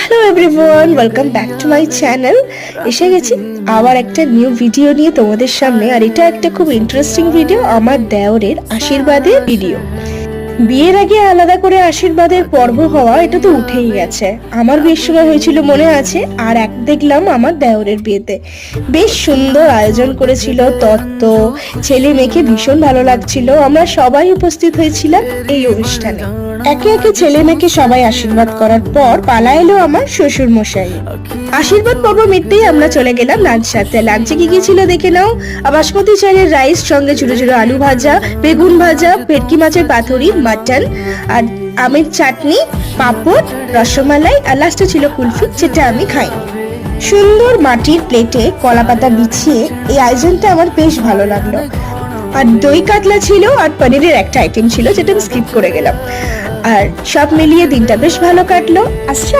Hello everyone, welcome back to my channel. এসে গেছি আবার একটা নিউ ভিডিও নিয়ে তোমাদের সামনে। আর এটা একটা খুব ইন্টারেস্টিং ভিডিও, আমার দেওরের আশীর্বাদের ভিডিও। বিয়ের আগে আলাদা করে আশীর্বাদের পর্ব হওয়া এটা তো উঠেই গেছে। আমার বিয়ের সময় হয়েছিল মনে আছে, আর এক দেখলাম আমার দেওরের বিয়েতে বেশ সুন্দর আয়োজন করেছিল। তত্ত্ব, ছেলে মেয়েকে ভীষণ ভালো লাগছিল। আমরা সবাই উপস্থিত হয়েছিলাম এই অনুষ্ঠানে। একে একে ছেলে মেয়েকে সবাই আশীর্বাদ করার পর পালা এলো আমার শ্বশুর মশাই। আশীর্বাদ পর্ব মিটতেই আমরা চলে গেলাম লাঞ্চ সারতে। লাঞ্চে কি কি ছিল দেখে নাও। বাসমতি চালের রাইস, সঙ্গে ছোট ছোট আলু ভাজা, বেগুন ভাজা, ভেটকি মাছের পাতুরি, মাটন, আর আমের চাটনি, পাঁপড়, রসমালাই, আর লাস্টে ছিল কুলফি, যেটা আমি খাই। সুন্দর মাটির প্লেটে কলা পাতা বিছিয়ে এই আয়োজনটা আমার বেশ ভালো লাগলো। আর দই কাতলা ছিল, আর পনিরের একটা আইটেম ছিল যেটা আমি স্কিপ করে গেলাম। আর সব মিলিয়ে দিনটা বেশ ভালো কাটলো। আচ্ছা।